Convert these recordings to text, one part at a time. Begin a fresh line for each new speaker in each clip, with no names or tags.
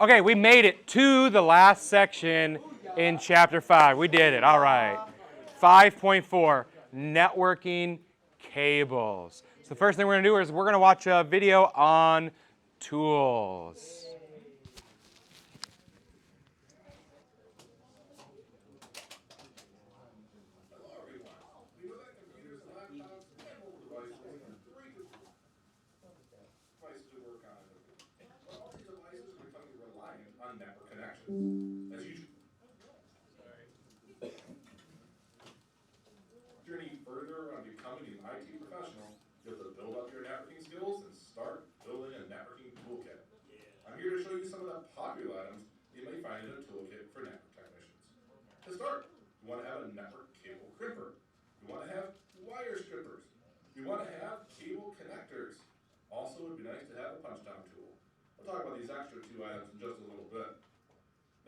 Okay, we made it to the last section in Chapter 5. We did it. All right. 5.4, networking cables. So the first thing we're going to do is we're going to watch a video on tools.
Journey further on becoming an IT professional, you have to build up your networking skills and start building a networking toolkit. I'm here to show you some of the popular items you may find in a toolkit for network technicians. To start, you want to have a network cable crimper. You want to have wire strippers. You want to have cable connectors. Also, it would be nice to have a punch-down tool. We'll talk about these extra two items in just a little bit.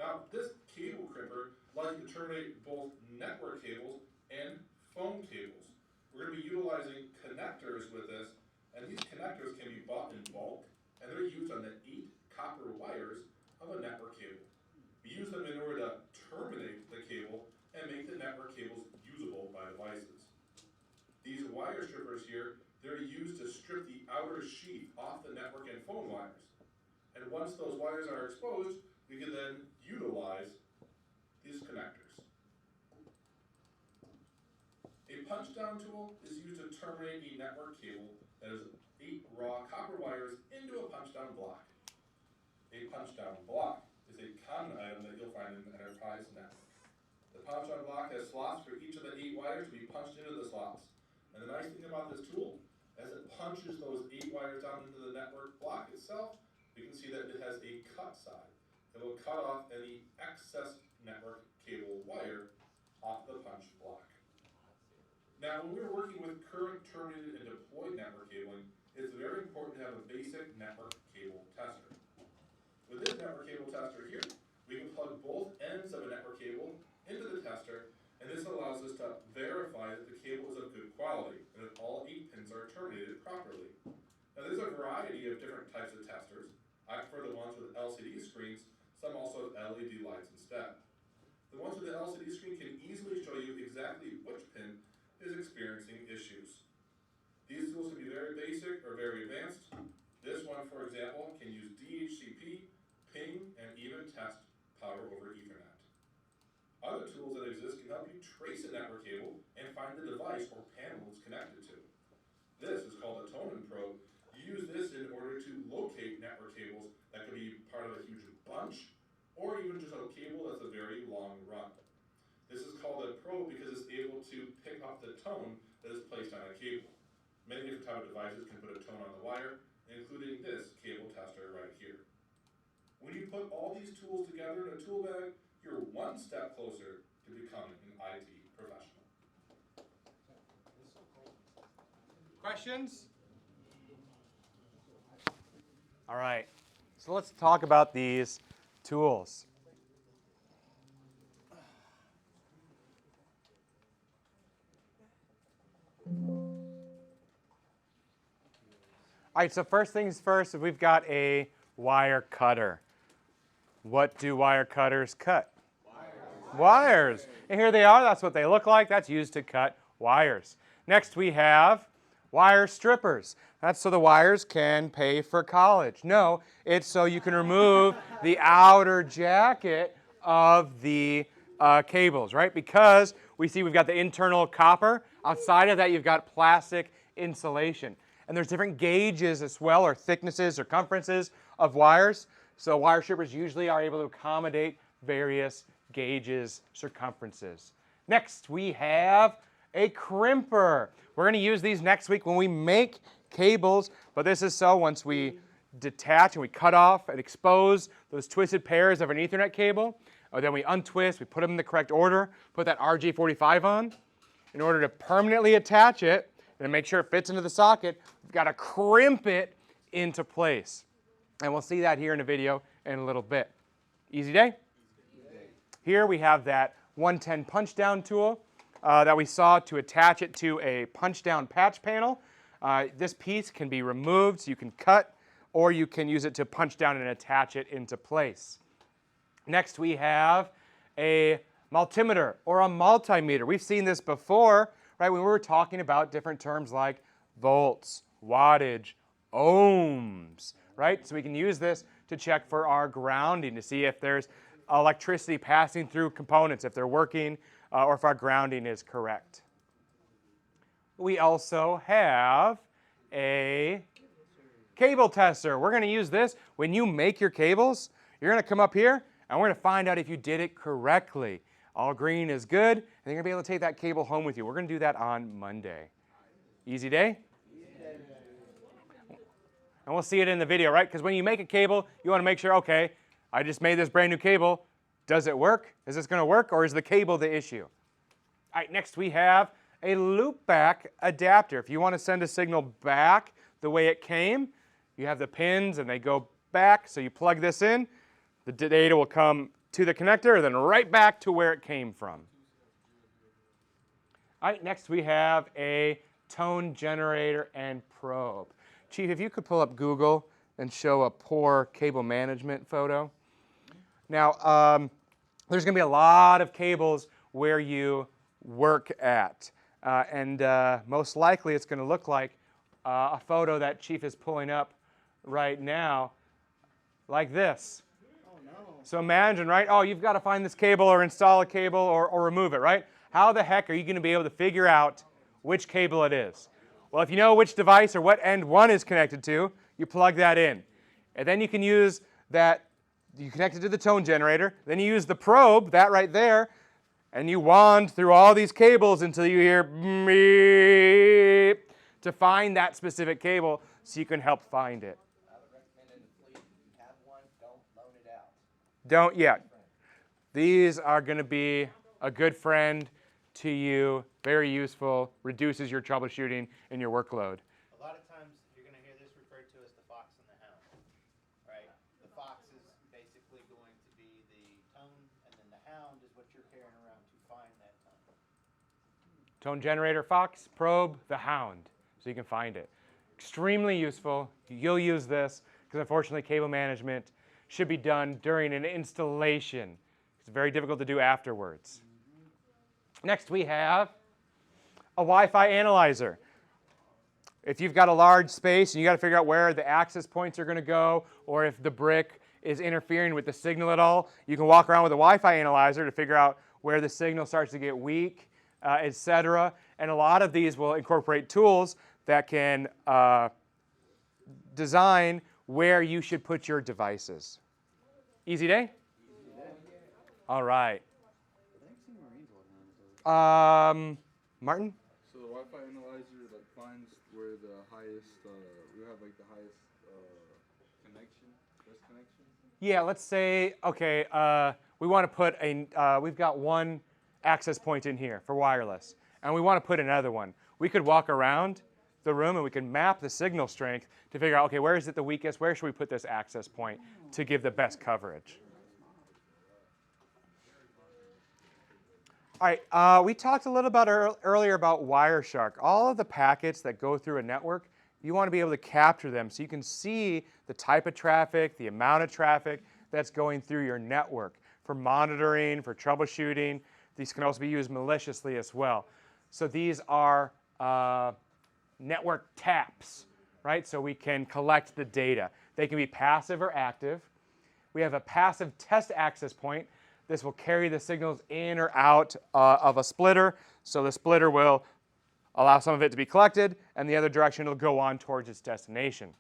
Now, this cable crimper allows you to terminate both network cables and phone cables. We're going to be utilizing connectors with this, and these connectors can be bought in bulk, and they're used on the 8 copper wires of a network cable. We use them in order to terminate the cable and make the network cables usable by devices. These wire strippers here, they're used to strip the outer sheath off the network and phone wires. And once those wires are exposed, we can then utilize these connectors. A punch-down tool is used to terminate a network cable that is 8 raw copper wires into a punch-down block. A punch-down block is a common item that you'll find in an enterprise network. The punch-down block has slots for each of the 8 wires to be punched into the slots. And the nice thing about this tool, as it punches those 8 wires down into the network block itself, you can see that it has a cut side. It will cut off any excess network cable wire off the punch block. Now, when we're working with current, terminated, and deployed network cabling, it's very important to have a basic network cable tester. With this network cable tester here, we can plug both ends of a network cable into the tester, and this allows us to verify that the cable is of good quality and that all 8 pins are terminated properly. Now, there's a variety of different types of testers. I prefer the ones with LCD screens. Some also have LED lights instead. The ones with the LCD screen can easily show you exactly which pin is experiencing issues. These tools can be very basic or very advanced. This one, for example, can use DHCP, ping, and even test power over Ethernet. Other tools that exist can help you trace a network cable and find the device or panel it's connected to. This is called a Tonin probe. You use this in order to locate network cables that could be part of a huge bunch, or even just a cable that's a very long run. This is called a probe because it's able to pick up the tone that is placed on a cable. Many different types of devices can put a tone on the wire, including this cable tester right here. When you put all these tools together in a tool bag, you're one step closer to becoming an IT professional.
Questions? All right, so let's talk about these tools. All right, so first things first, we've got a wire cutter. What do wire cutters cut? Wires. And here they are. That's what they look like. That's used to cut wires. Next we have wire strippers. That's so the wires can pay for college. No, it's so you can remove the outer jacket of the cables, right? Because we see we've got the internal copper. Outside of that, you've got plastic insulation. And there's different gauges as well, or thicknesses, circumferences of wires. So wire strippers usually are able to accommodate various gauges, circumferences. Next, we have a crimper. We're going to use these next week when we make cables, but this is so once we detach and we cut off and expose those twisted pairs of an Ethernet cable, then we untwist, we put them in the correct order, put that RJ45 on. In order to permanently attach it and make sure it fits into the socket, we've got to crimp it into place. And we'll see that here in a video in a little bit. Easy day? Here we have that 110 punch down tool that we saw to attach it to a punch down patch panel. This piece can be removed so you can cut or you can use it to punch down and attach it into place. Next, we have a multimeter or a multimeter. We've seen this before, right, when we were talking about different terms like volts, wattage, ohms, right? So we can use this to check for our grounding to see if there's electricity passing through components, if they're working, or if our grounding is correct. We also have a cable tester. We're going to use this when you make your cables. You're going to come up here and we're going to find out if you did it correctly. All green is good, and you're going to be able to take that cable home with you. We're going to do that on Monday. Easy day? And we'll see it in the video, right? Because when you make a cable, you want to make sure, okay, I just made this brand new cable. Does it work? Is this going to work, or is the cable the issue? All right, next we have a loopback adapter. If you want to send a signal back the way it came, you have the pins and they go back, so you plug this in, the data will come to the connector, then right back to where it came from. All right, next we have a tone generator and probe. Chief, if you could pull up Google and show a poor cable management photo. Now, there's going to be a lot of cables where you work at. Most likely it's going to look like a photo that Chief is pulling up right now, like this. Oh, no. So imagine, right? Oh, you've got to find this cable or install a cable or remove it, right? How the heck are you going to be able to figure out which cable it is? Well, if you know which device or what end one is connected to, you plug that in. And then you can use that, you connect it to the tone generator, then you use the probe, that right there, and you wand through all these cables until you hear beep to find that specific cable so you can help find it.
I would recommend in the fleet, if you have one, don't loan it out.
Don't yet. These are going to be a good friend to you, very useful, reduces your troubleshooting and your workload.
A lot of times you're going to hear this referred to as the fox and the hound, right? The fox is basically going to be the tone, and then the hound is what you're carrying around to find that tone.
Tone generator, fox, probe, the hound, so you can find it. Extremely useful. You'll use this because unfortunately cable management should be done during an installation. It's very difficult to do afterwards. Next we have a Wi-Fi analyzer. If you've got a large space and you got to figure out where the access points are going to go, or if the brick is interfering with the signal at all, you can walk around with a Wi-Fi analyzer to figure out where the signal starts to get weak, etc. And a lot of these will incorporate tools that can design where you should put your devices. Easy day? All right. Martin?
So the Wi-Fi analyzer like finds where the highest, we have like the highest connection, best connection?
Yeah, let's say, okay, we want to put a, we've got one access point in here for wireless, and we want to put another one. We could walk around the room and we can map the signal strength to figure out, okay, where is it the weakest? Where should we put this access point to give the best coverage? All right, we talked a little bit earlier about Wireshark. All of the packets that go through a network, you want to be able to capture them so you can see the type of traffic, the amount of traffic that's going through your network for monitoring, for troubleshooting. These can also be used maliciously as well. So these are network taps, right? So we can collect the data. They can be passive or active. We have a passive test access point. This will carry the signals in or out of a splitter. So the splitter will allow some of it to be collected, and the other direction it'll go on towards its destination.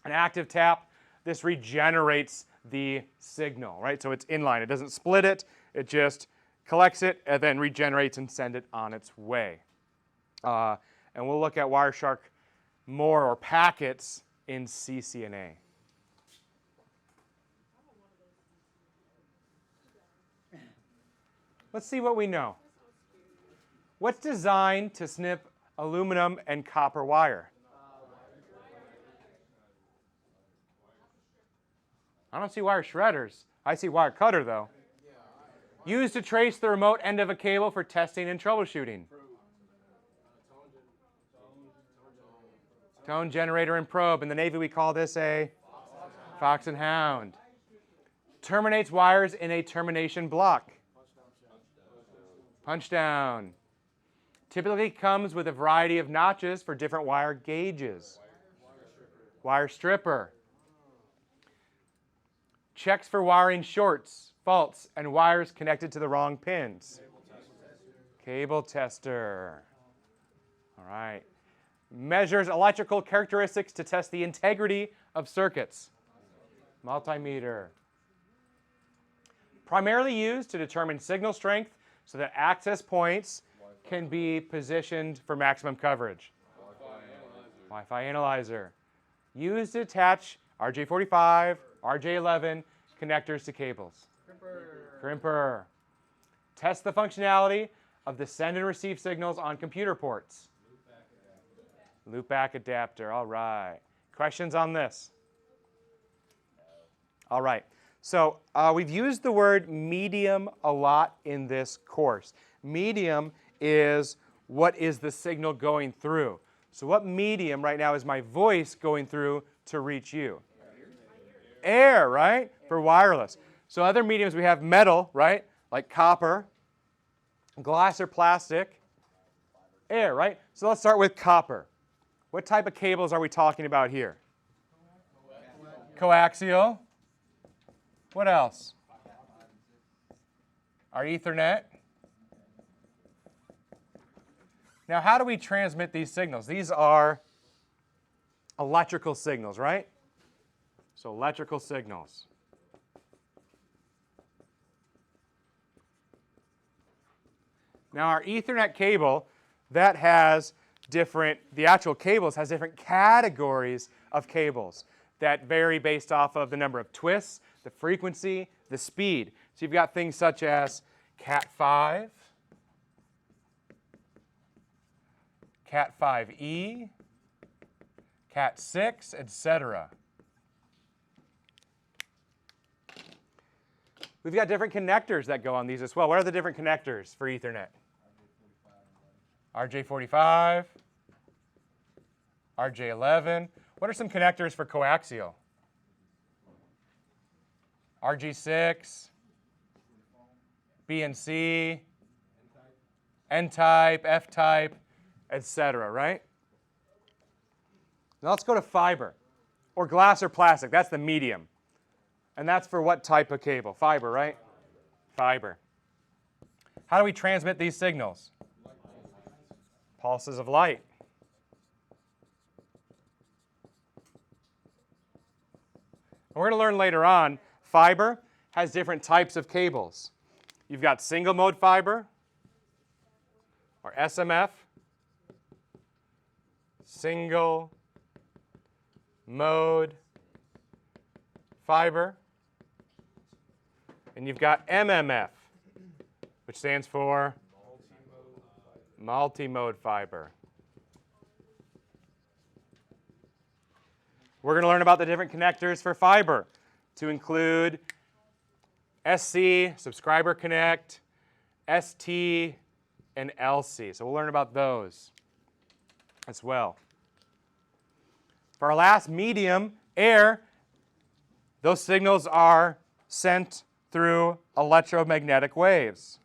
An active tap, this regenerates the signal, right? So it's inline. It doesn't split it. It just collects it and then regenerates and sends it on its way. And we'll look at Wireshark more, or packets, in CCNA. Let's see what we know. What's designed to snip aluminum and copper wire? I don't see wire shredders. I see wire cutter, though. Used to trace the remote end of a cable for testing and troubleshooting. Tone generator and probe. In the Navy, we call this a fox and hound. Terminates wires in a termination block. Punch down. Typically comes with a variety of notches for different wire gauges. Wire stripper. Checks for wiring shorts, faults, and wires connected to the wrong pins. Cable tester. All right. Measures electrical characteristics to test the integrity of circuits. Multimeter. Primarily used to determine signal strength so that access points can be positioned for maximum coverage. Wi-Fi analyzer. Used to attach RJ45, RJ11 connectors to cables. Crimper. Test the functionality of the send and receive signals on computer ports. Loopback adapter. All right. Questions on this? All right. So we've used the word medium a lot in this course. Medium is what is the signal going through. So what medium right now is my voice going through to reach you? Air, right? For wireless. So other mediums we have metal, right? Like copper, glass or plastic, air, right? So let's start with copper. What type of cables are we talking about here? Coaxial. What else? Our Ethernet. Now, how do we transmit these signals? These are electrical signals, right? So electrical signals. Now, our Ethernet cable, that has the actual cables has different categories of cables that vary based off of the number of twists, the frequency, the speed. So you've got things such as Cat5, Cat5e, Cat6, etc. We've got different connectors that go on these as well. What are the different connectors for Ethernet? RJ45, RJ11. What are some connectors for coaxial? RG6, BNC, N-type, F-type, etc., right? Now let's go to fiber, or glass or plastic. That's the medium. And that's for what type of cable? Fiber, right? Fiber. How do we transmit these signals? Pulses of light. We're going to learn later on, fiber has different types of cables. You've got single mode fiber, or SMF, single mode fiber, and you've got MMF, which stands for multi-mode fiber. We're going to learn about the different connectors for fiber to include SC, subscriber connect, ST, and LC. So we'll learn about those as well. For our last medium, air, those signals are sent through electromagnetic waves.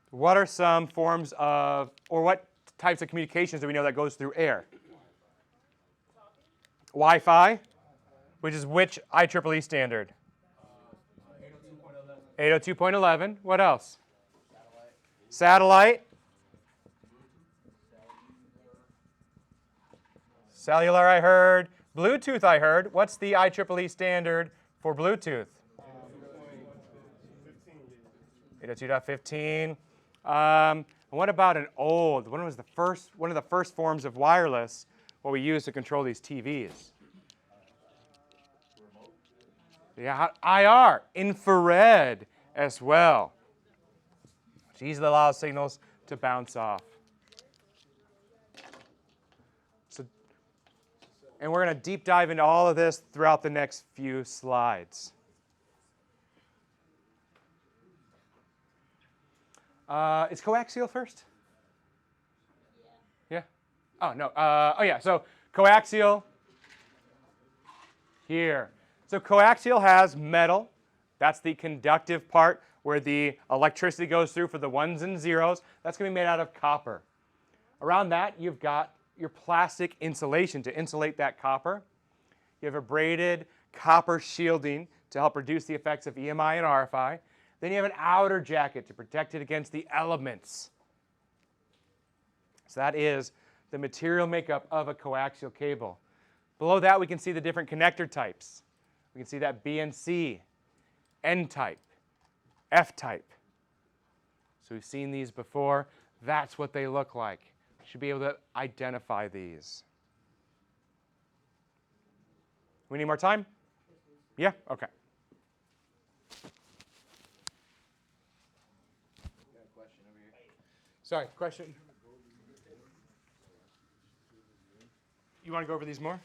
What are some forms of, or what types of communications do we know that goes through air? Wi-Fi, which is which IEEE standard? 802.11. What else? Satellite. Cellular, I heard. Bluetooth, I heard. What's the IEEE standard for Bluetooth? 802.15. What about one of the first forms of wireless, what we use to control these TVs? Yeah, IR, infrared as well, which easily allows signals to bounce off. And we're going to deep dive into all of this throughout the next few slides. Is coaxial first? Yeah. Oh, no. Oh, yeah. So coaxial here. So coaxial has metal. That's the conductive part where the electricity goes through for the ones and zeros. That's going to be made out of copper. Around that, you've got your plastic insulation to insulate that copper. You have a braided copper shielding to help reduce the effects of EMI and RFI. Then you have an outer jacket to protect it against the elements. So that is the material makeup of a coaxial cable. Below that, we can see the different connector types. We can see that B and C, N-type, F-type. So we've seen these before. That's what they look like. You should be able to identify these. We need more time? Yeah? Okay. Sorry, question? You want to go over these more?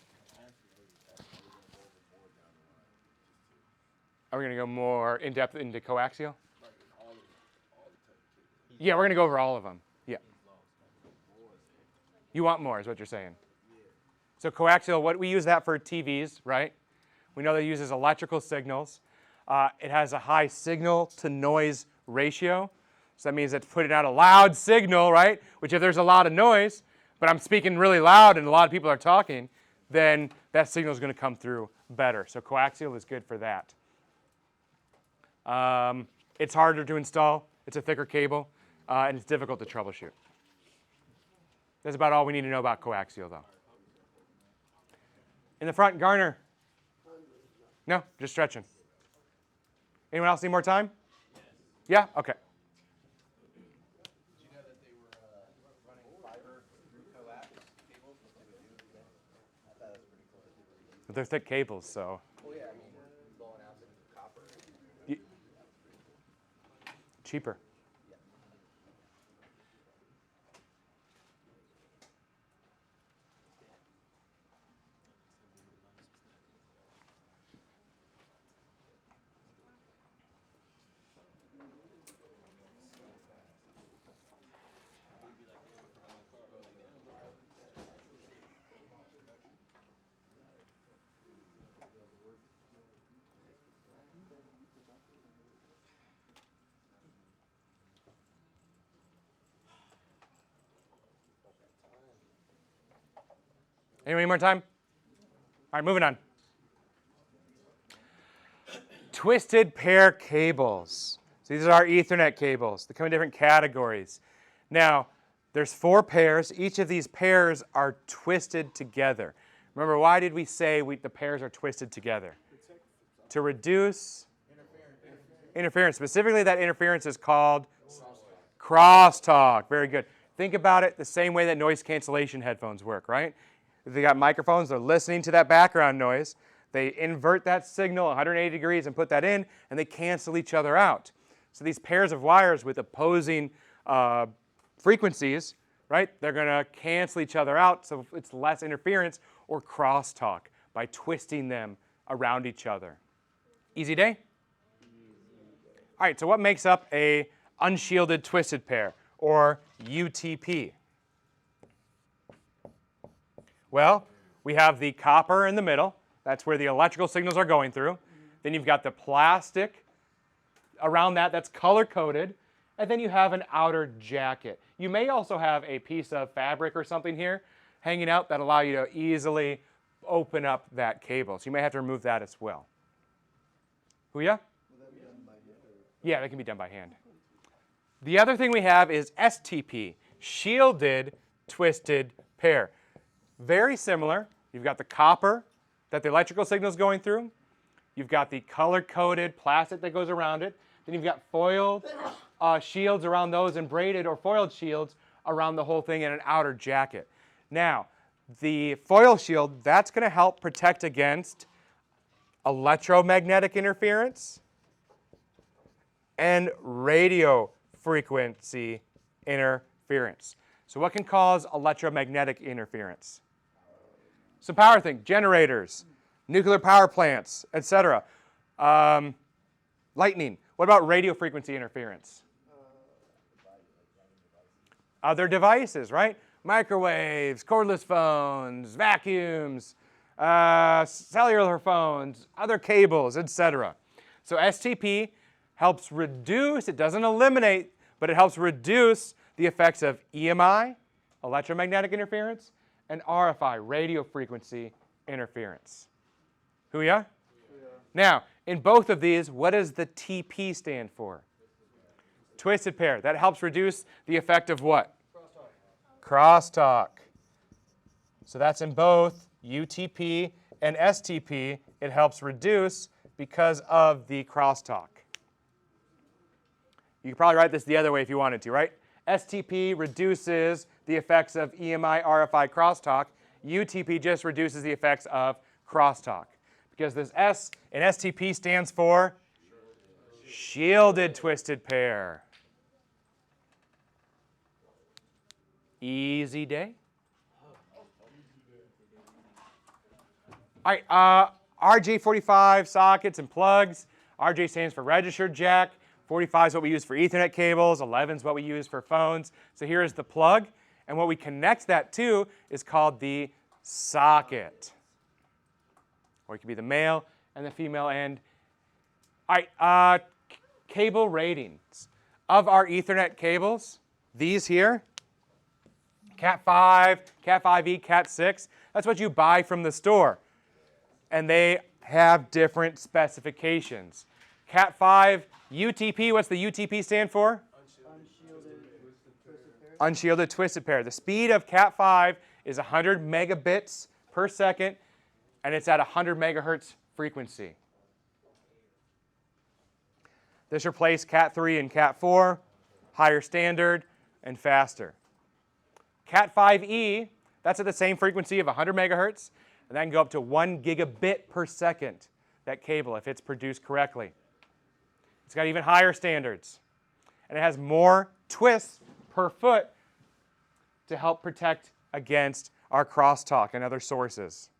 Are we going to go more in depth into coaxial? Yeah, we're going to go over all of them. Yeah. You want more is what you're saying. So coaxial, what we use that for TVs, right? We know that it uses electrical signals. It has a high signal to noise ratio. So that means it's putting out a loud signal, right? Which if there's a lot of noise, but I'm speaking really loud and a lot of people are talking, then that signal is going to come through better. So coaxial is good for that. It's harder to install. It's a thicker cable, and it's difficult to troubleshoot. That's about all we need to know about coaxial, though. In the front, Garner. No, just stretching. Anyone else need more time? Yes. Yeah? Okay.
Did you know that they were running fiber through coax cables? What they would do? I thought that was pretty cool.
But they're thick cables, so.
Well, yeah, I mean, blowing out the copper.
Cheaper. Anyone need more time? All right, moving on. Twisted pair cables. So these are our Ethernet cables. They come in different categories. Now, there's 4 pairs. Each of these pairs are twisted together. Remember, why did we say the pairs are twisted together? To reduce interference. Specifically, that interference is called crosstalk. Very good. Think about it the same way that noise cancellation headphones work, right? If they got microphones, they're listening to that background noise. They invert that signal 180 degrees and put that in, and they cancel each other out. So these pairs of wires with opposing frequencies, right, they're going to cancel each other out, so it's less interference or crosstalk by twisting them around each other. Easy day? All right, so what makes up a unshielded twisted pair, or UTP? Well, we have the copper in the middle. That's where the electrical signals are going through. Then you've got the plastic around that that's color-coded. And then you have an outer jacket. You may also have a piece of fabric or something here hanging out that allow you to easily open up that cable. So you may have to remove that as well. Hooya? Yeah, that can be done by hand. The other thing we have is STP, shielded twisted pair. Very similar. You've got the copper that the electrical signal is going through. You've got the color-coded plastic that goes around it. Then you've got foiled shields around those and braided or foiled shields around the whole thing and an outer jacket. Now, the foil shield, that's going to help protect against electromagnetic interference and radio frequency interference. So what can cause electromagnetic interference? Some power things, generators, nuclear power plants, etc. Lightning. What about radio frequency interference? other devices, right? Microwaves, cordless phones, vacuums, cellular phones, other cables, etc. So STP helps reduce, it doesn't eliminate, but it helps reduce the effects of EMI, electromagnetic interference, and RFI, radio frequency interference. Hoo-yah? Now, in both of these, what does the TP stand for? Twisted pair. That helps reduce the effect of what? Crosstalk. So that's in both UTP and STP. It helps reduce because of the crosstalk. You could probably write this the other way if you wanted to, right? STP reduces the effects of EMI, RFI, crosstalk. UTP just reduces the effects of crosstalk. Because this S in STP stands for shielded twisted pair. Easy day. All right, RJ45 sockets and plugs. RJ stands for registered jack. 45 is what we use for Ethernet cables. 11 is what we use for phones. So here is the plug. And what we connect that to is called the socket. Or it could be the male and the female end. All right, cable ratings. Of our Ethernet cables, these here, Cat 5, Cat 5e, Cat 6, that's what you buy from the store. And they have different specifications. Cat 5 UTP, what's the UTP stand for? Unshielded twisted pair. The speed of Cat 5 is 100 megabits per second, and it's at 100 megahertz frequency. This replaced Cat 3 and Cat 4, higher standard and faster. Cat 5e, that's at the same frequency of 100 megahertz, and that can go up to 1 gigabit per second, that cable, if it's produced correctly. It's got even higher standards, and it has more twists per foot to help protect against our crosstalk and other sources.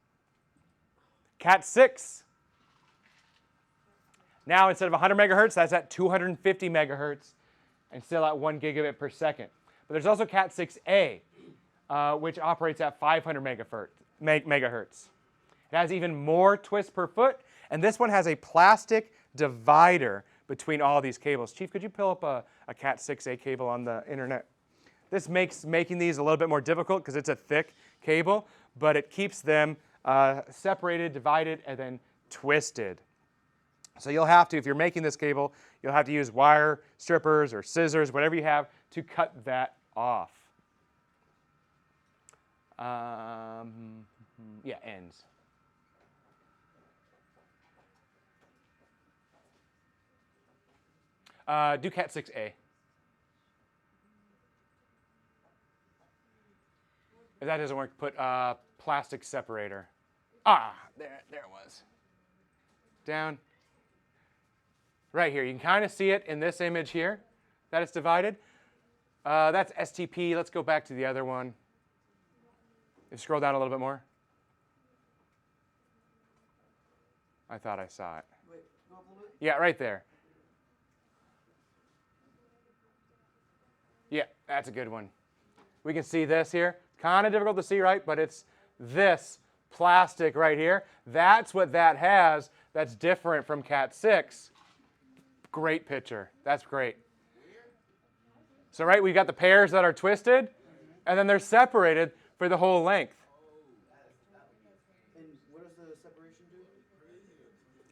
Cat 6, now instead of 100 megahertz, that's at 250 megahertz and still at 1 gigabit per second. But there's also Cat 6A, which operates at 500 megahertz. It has even more twists per foot, and this one has a plastic divider between all these cables. Chief, could you pull up a Cat 6A cable on the internet? This makes making these a little bit more difficult because it's a thick cable, but it keeps them separated, divided, and then twisted. So you'll have to, if you're making this cable, you'll have to use wire strippers or scissors, whatever you have, to cut that off. Yeah, ends. Do Cat 6A. If that doesn't work, put plastic separator. There it was. Down. Right here. You can kind of see it in this image here, that it's divided. That's STP. Let's go back to the other one. Scroll down a little bit more. I thought I saw it.
Wait, go up a little bit.
Yeah, right there. Yeah, that's a good one. We can see this here. Kind of difficult to see, right? But it's this plastic right here. That's what that has. That's different from Cat 6. Great picture. That's great. So, right, we've got the pairs that are twisted, and then they're separated for the whole length.
And what does the separation do?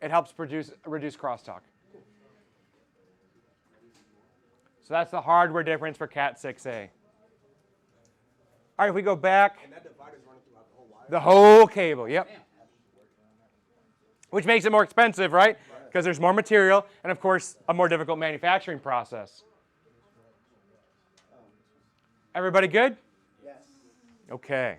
It helps reduce crosstalk. So that's the hardware difference for Cat 6A. All right, if we go back.
And that divider's running throughout the whole wire?
The whole cable, yep. Which makes it more expensive, right? Because there's more material and, of course, a more difficult manufacturing process. Everybody good?
Yes.
Okay.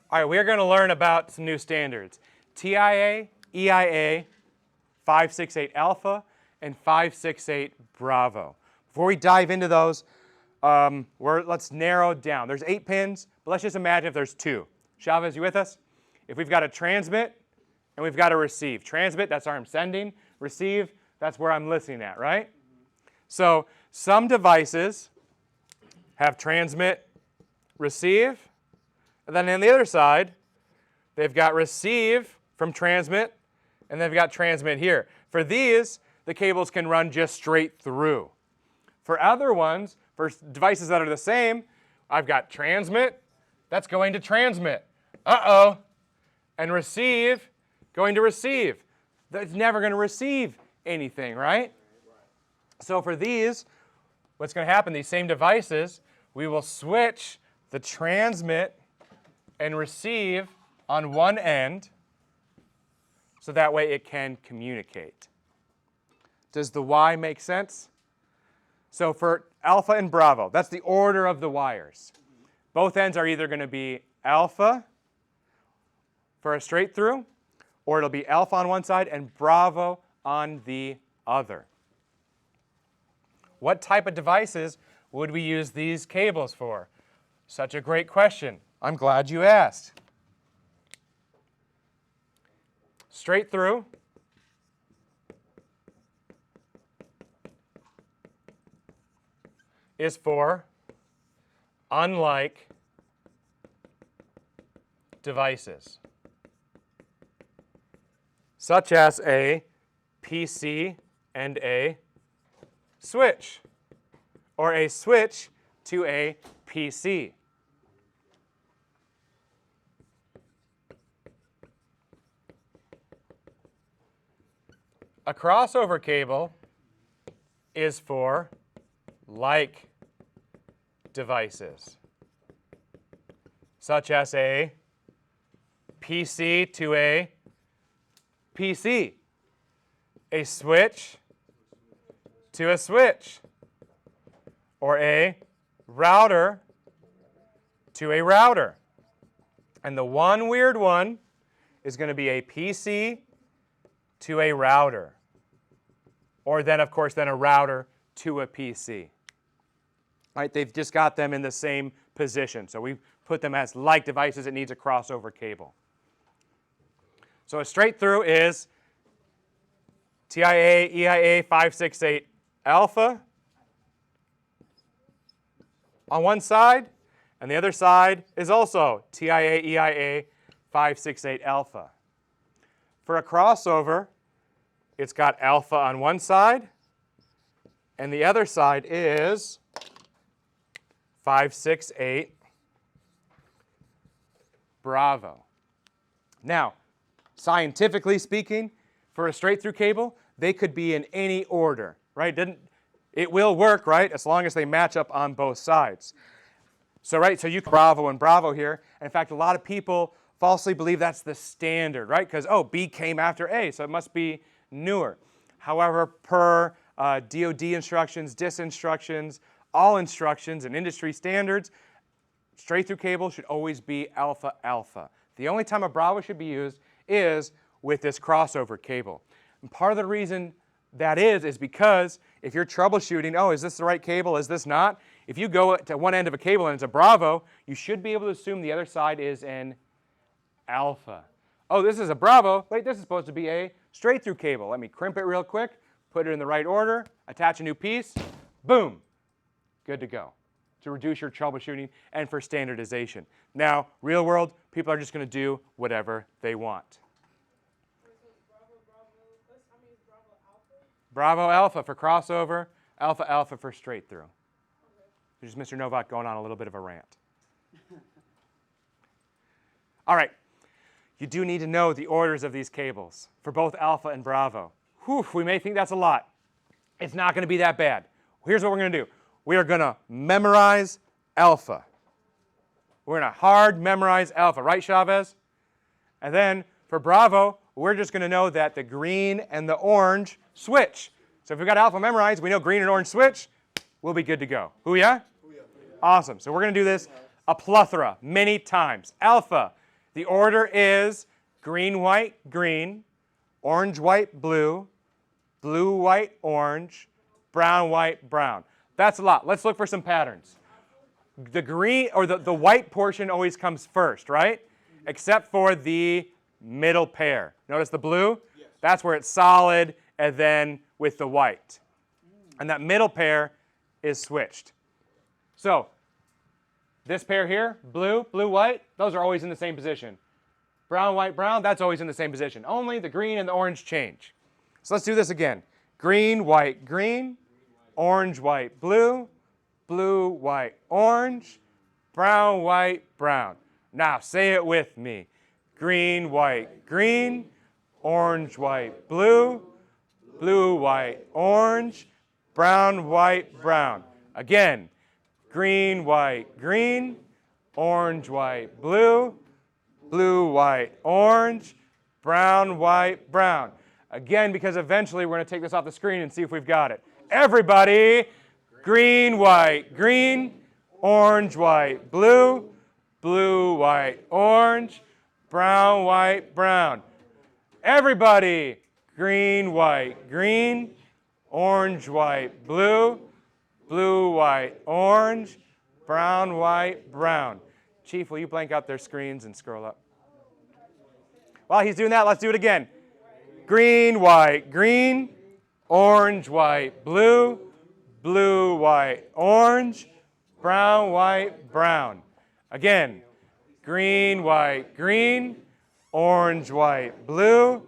All right, we're going to learn about some new standards. TIA, EIA, 568 Alpha, and 568 Bravo. Before we dive into those, let's narrow it down. There's 8 pins, but let's just imagine if there's 2. Chavez, you with us? If we've got a transmit and we've got a receive. Transmit, that's where I'm sending. Receive, that's where I'm listening at, right? So some devices have transmit, receive, and then on the other side, they've got receive from transmit, and they've got transmit here. For these, the cables can run just straight through. For other ones, for devices that are the same, I've got transmit, that's going to transmit. Uh-oh. And receive, going to receive. That's never going to receive anything, right? So for these, what's going to happen, these same devices, we will switch the transmit and receive on one end, so that way it can communicate. Does the Y make sense? So for alpha and bravo, that's the order of the wires. Both ends are either going to be alpha for a straight through, or it'll be alpha on one side and bravo on the other. What type of devices would we use these cables for? Such a great question. I'm glad you asked. Straight through. Is for unlike devices, such as a PC and a switch, or a switch to a PC. A crossover cable is for like devices, such as a PC to a PC, a switch to a switch, or a router to a router. And the one weird one is going to be a PC to a router, or then, of course, then a router to a PC. Right? They've just got them in the same position. So we put them as like devices. It needs a crossover cable. So a straight through is TIA, EIA 568 alpha on one side, and the other side is also TIA, EIA 568 alpha. For a crossover, it's got alpha on one side, and the other side is 568 Bravo. Now, scientifically speaking, for a straight-through cable, they could be in any order, right? It will work, right, as long as they match up on both sides. So, right, so you can Bravo and Bravo here. In fact, a lot of people falsely believe that's the standard, right? Because, oh, B came after A, so it must be newer. However, per DoD instructions, DIS instructions, all instructions and industry standards, straight-through cable should always be alpha alpha. The only time a Bravo should be used is with this crossover cable. And part of the reason that is because if you're troubleshooting, oh, is this the right cable, is this not? If you go to one end of a cable and it's a Bravo, you should be able to assume the other side is an alpha. Oh, this is a Bravo. Wait, this is supposed to be a straight-through cable. Let me crimp it real quick, put it in the right order, attach a new piece, boom. Good to go, to reduce your troubleshooting and for standardization. Now, real world, people are just going to do whatever they want. Bravo alpha for crossover, alpha alpha for straight through. There's Mr. Novak going on a little bit of a rant. All right, you do need to know the orders of these cables for both alpha and Bravo. Whew, we may think that's a lot. It's not going to be that bad. Here's what we're going to do. We are going to memorize alpha. We're going to hard memorize alpha, right, Chavez? And then for Bravo, we're just going to know that the green and the orange switch. So if we've got alpha memorized, we know green and orange switch, we'll be good to go. Hoo-yah? Awesome. So we're going to do this a plethora, many times. Alpha, The order is green, white, green, orange, white, blue, blue, white, orange, brown, white, brown. That's a lot. Let's look for some patterns. The green or the white portion always comes first, right? Except for the middle pair. Notice the blue? Yes. That's where it's solid and then with the white. And that middle pair is switched. So this pair here, blue, blue, white, those are always in the same position. Brown, white, brown, that's always in the same position. Only the green and the orange change. So let's do this again. Green, white, green, orange, white, blue, blue, white, orange, brown, white, brown. Now say it with me. Green, white, green, orange, white, blue, blue, white, orange, brown, white, brown. Again, green, white, green, orange, white, blue, blue, white, orange, brown, white, brown. Again, because eventually we're going to take this off the screen and see if we've got it. Everybody, green, white, green, orange, white, blue, blue, white, orange, brown, white, brown. Everybody, green, white, green, orange, white, blue, blue, white, orange, brown, white, brown. Chief, will you blank out their screens and scroll up? While he's doing that, let's do it again. Green, white, green, orange, white, blue, blue, white, orange, brown, white, brown. Again, green, white, green, orange, white, blue,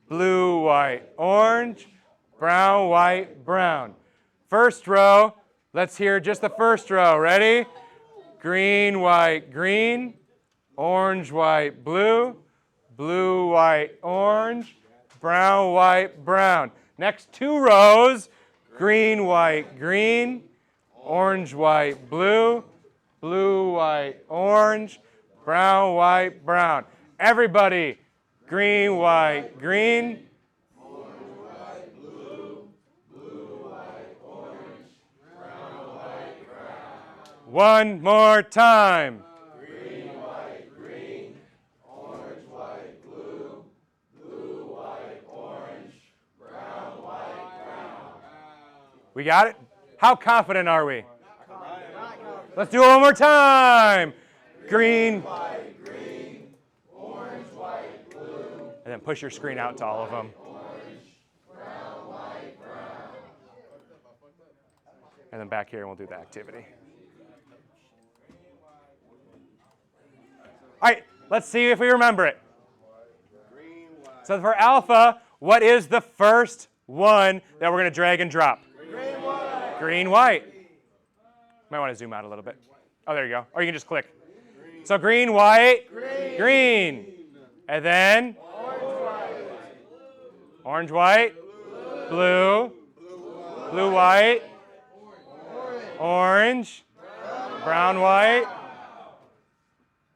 blue, white, orange, brown, white, brown. First row, let's hear just the first row. Ready? Green, white, green, orange, white, blue, blue, white, orange, brown, white, brown. Next two rows, green, white, green, orange, white, blue, blue, white, orange, brown, white, brown. Everybody, green, white, green, orange, white, blue, blue, white, orange, brown, white, brown. One more time. Green, white, green, orange, white, blue, blue, white, orange, brown, white, brown. We got it? How confident are we? Let's do it one more time. Green, white, green, orange, white, blue. And then push your screen out to all of them. Orange, brown, white, brown. And then back here, and we'll do the activity. All right, let's see if we remember it. So for alpha, what is the first one that we're going to drag and drop? Green, white. Green, white. Might want to zoom out a little bit. Oh, there you go. Or you can just click. Green. So green, white, green. Green. And then orange, white, blue, blue, white, orange, brown, white.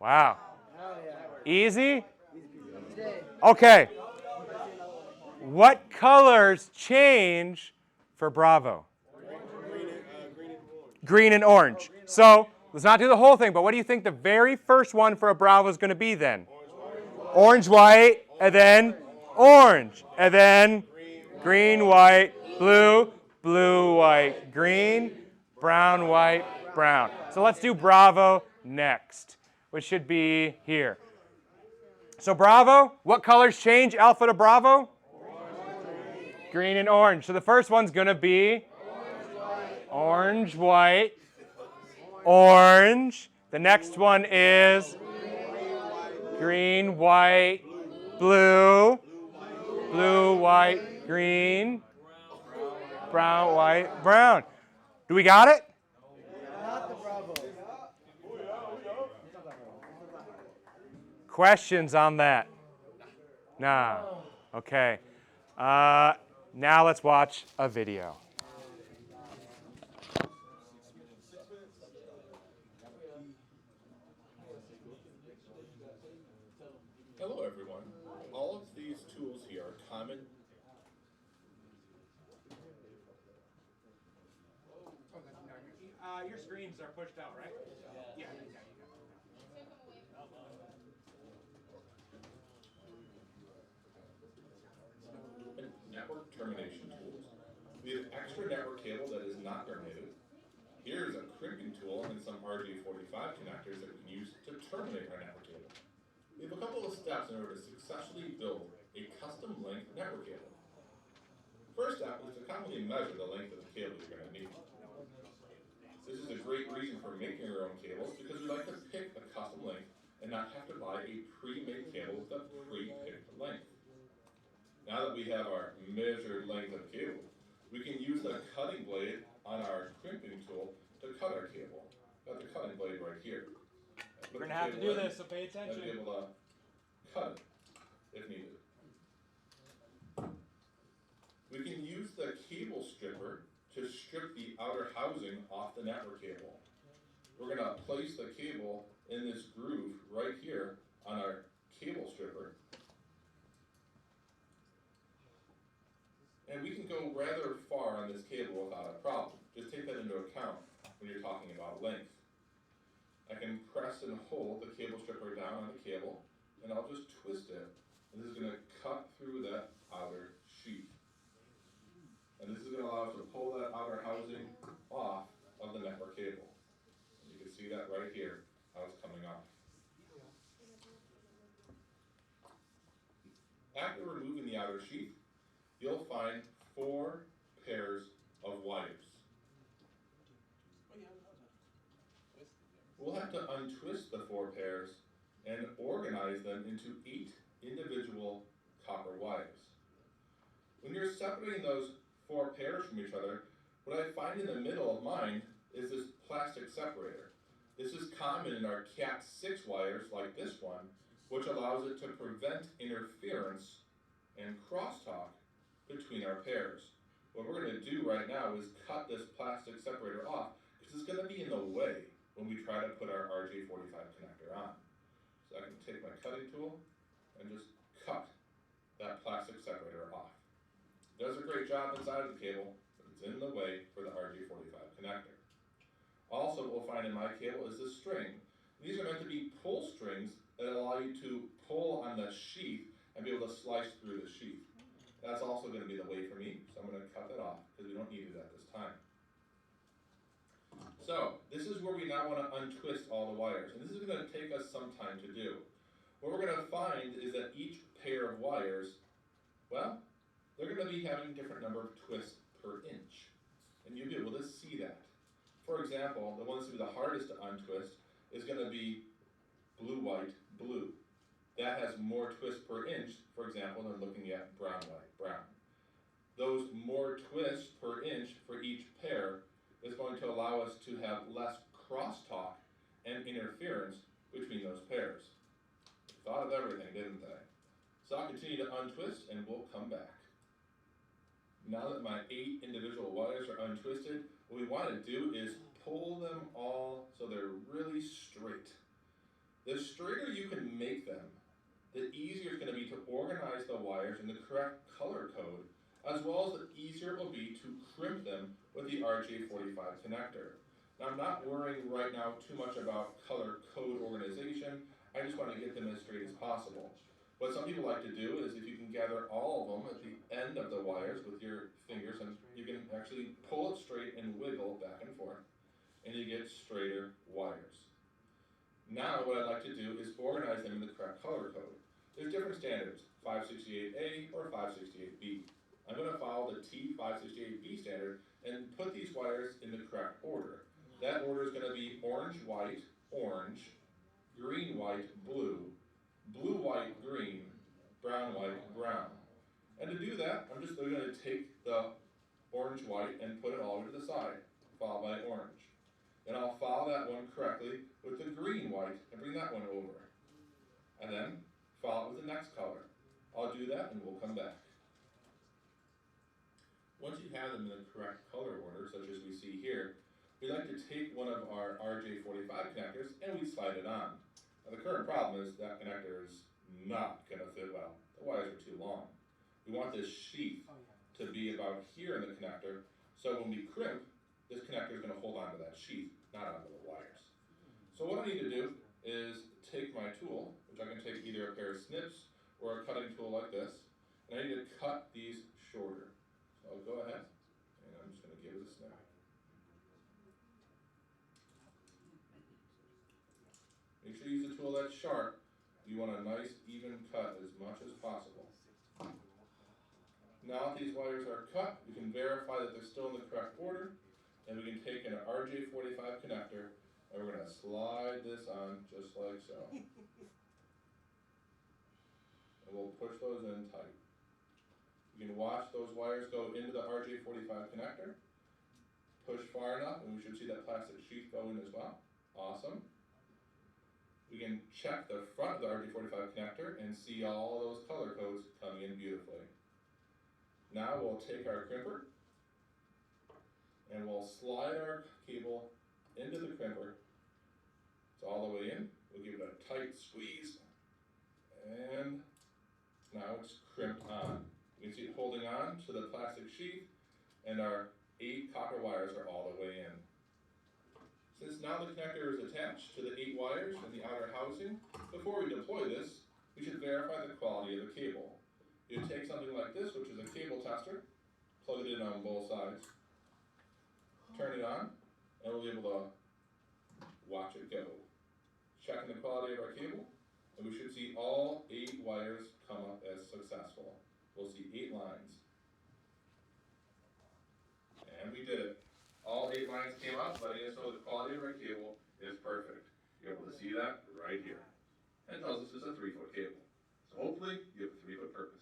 Wow. Easy? Okay. What colors change for Bravo? Green and orange. So let's not do the whole thing, but what do you think the very first one for a Bravo is going to be then? Orange, white, and then orange, and then green, white, blue, blue, white, green, brown, white, brown. So let's do Bravo next, which should be here. So Bravo, what colors change alpha to Bravo? Green and orange. So the first one's going to be orange, white, orange. The next one is green, white, blue, blue, white, green, brown, white, brown. Do we got it? Questions on that? Nah. Okay. Now let's watch a video.
Hello everyone. All of these tools here are common.
Your screens are pushed out, right? Yeah.
extra network cable that is not terminated. Here's a crimping tool and some RJ45 connectors that we can use to terminate our network cable. We have a couple of steps in order to successfully build a custom length network cable. First step is to commonly measure the length of the cable you're going to need. This is a great reason for making your own cables because we like to pick a custom length and not have to buy a pre-made cable with a pre-picked length. Now that we have our measured length of cable, we can use the cutting blade on our crimping tool to cut our cable. Got the cutting blade right here.
We're going to have to do this, so pay
And
attention.
be able to cut it if needed. We can use the cable stripper to strip the outer housing off the network cable. We're going to place the cable in this groove right here on our cable stripper. And we can go rather far on this cable without a problem. Just take that into account when you're talking about length. I can press and hold the cable stripper down on the cable, and I'll just twist it. And this is going to cut through that outer sheath. And this is going to allow us to pull that outer housing off of the network cable. And you can see that right here, how it's coming off. After removing the outer sheath, you'll find 4 pairs of wires. We'll have to untwist the 4 pairs and organize them into 8 individual copper wires. When you're separating those 4 pairs from each other, what I find in the middle of mine is this plastic separator. This is common in our Cat 6 wires like this one, which allows it to prevent interference and crosstalk between our pairs. What we're going to do right now is cut this plastic separator off because it's going to be in the way when we try to put our RJ45 connector on. So I can take my cutting tool and just cut that plastic separator off. It does a great job inside of the cable, but it's in the way for the RJ45 connector. Also, what we'll find in my cable is the string. These are meant to be pull strings that allow you to pull on the sheath and be able to slice through the sheath. That's also going to be the way for me, so I'm going to cut that off because we don't need it at this time. So, this is where we now want to untwist all the wires, and this is going to take us some time to do. What we're going to find is that each pair of wires, well, they're going to be having a different number of twists per inch, and you'll be able to see that. For example, the one that's going to be the hardest to untwist is going to be blue, white, blue. That has more twists per inch, for example, than looking at brown, white, brown. Those more twists per inch for each pair is going to allow us to have less crosstalk and interference between those pairs. Thought of everything, didn't they? So I'll continue to untwist and we'll come back. Now that my 8 individual wires are untwisted, what we want to do is pull them all so they're really straight. The straighter you can make them, the easier it's going to be to organize the wires in the correct color code, as well as the easier it will be to crimp them with the RJ45 connector. Now I'm not worrying right now too much about color code organization, I just want to get them as straight as possible. What some people like to do is if you can gather all of them at the end of the wires with your fingers, and you can actually pull it straight and wiggle back and forth, and you get straighter wires. Now what I'd like to do is organize them in the correct color code. There's different standards, 568A or 568B. I'm going to follow the T568B standard and put these wires in the correct order. That order is going to be orange, white, orange, green, white, blue, blue, white, green, brown, white, brown. And to do that, I'm just going to take the orange, white and put it all over to the side, followed by orange. Then I'll follow that one correctly with the green, white and bring that one over. And then follow it with the next color. I'll do that and we'll come back. Once you have them in the correct color order, such as we see here, we like to take one of our RJ45 connectors and we slide it on. Now the current problem is that connector is not going to fit well. The wires are too long. We want this sheath to be about here in the connector, so when we crimp, this connector is going to hold onto that sheath, not onto the wires. So what I need to do is take my tool, which I can take either a pair of snips or a cutting tool like this, and I need to cut these shorter. So I'll go ahead, and I'm just going tool that's sharp, you want a nice even cut as much as possible. Now that these wires are cut, we can verify that they're still in the correct order, and we can take an RJ45 connector, and we're going to slide this on just like so. And we'll push those in tight. You can watch those wires go into the RJ45 connector. Push far enough, and we should see that plastic sheath go in as well. Awesome. We can check the front of the RJ45 connector and see all those color codes coming in beautifully. Now we'll take our crimper and we'll slide our cable into the crimper. It's all the way in. We'll give it a tight squeeze, and now it's crimped on. You can see it holding on to the plastic sheath, and our 8 copper wires are all the way in. Since now the connector is attached to the 8 wires in the outer housing, before we deploy this, we should verify the quality of the cable. You take something like this, which is a cable tester, plug it in on both sides, turn it on, and we'll be able to watch it go. Checking the quality of our cable, and we should see all 8 wires come up as successful. We'll see 8 lines. And we did it. All 8 lines came up, letting us know the quality of our cable is perfect. You're able to see that right here. And it tells us it's a 3-foot cable. So hopefully you have a 3-foot purpose.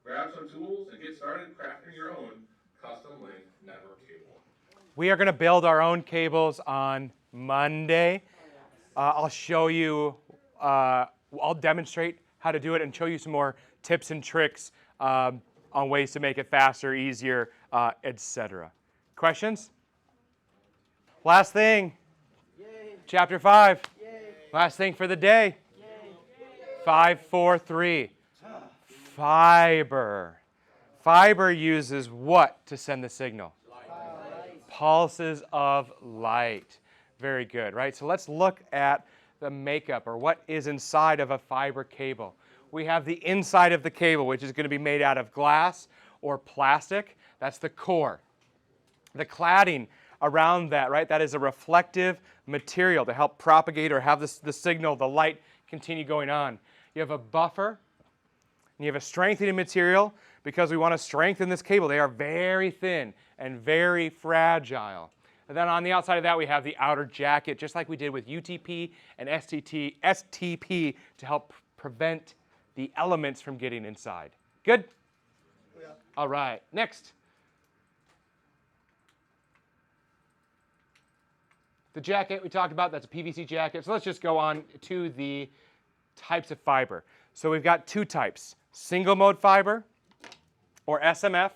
Grab some tools and get started crafting your own custom link network cable.
We are going to build our own cables on Monday. I'll show you, I'll demonstrate how to do it and show you some more tips and tricks on ways to make it faster, easier, etc. Questions? Last thing.
Yay.
Chapter 5.
Yay.
Last thing for the day.
Yay.
5, 4, 3. Fiber. Fiber uses what to send the signal?
Light.
Pulses of light. Very good, right? So let's look at the makeup, or what is inside of a fiber cable. We have the inside of the cable, which is going to be made out of glass or plastic. That's the core. The cladding around that, right? That is a reflective material to help propagate or have the signal, the light, continue going on. You have a buffer, and you have a strengthening material because we want to strengthen this cable. They are very thin and very fragile. And then on the outside of that, we have the outer jacket, just like we did with UTP and STP to help prevent the elements from getting inside. Good?
Yeah.
All right, next. The jacket we talked about, that's a PVC jacket. So let's just go on to the types of fiber. So we've got 2 types, single mode fiber, or SMF,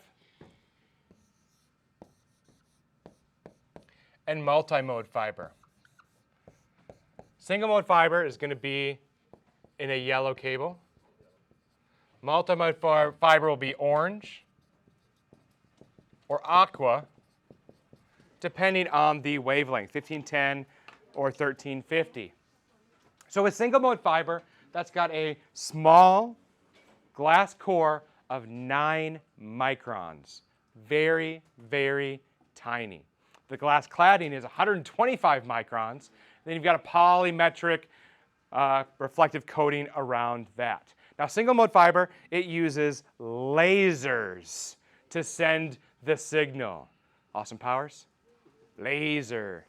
and multi-mode fiber. Single mode fiber is going to be in a yellow cable. Multi-mode fiber will be orange or aqua, depending on the wavelength, 1510 or 1350. So with single mode fiber, that's got a small glass core of 9 microns. Very, very tiny. The glass cladding is 125 microns. Then you've got a polymetric reflective coating around that. Now, single mode fiber, it uses lasers to send the signal. Austin Powers? Laser.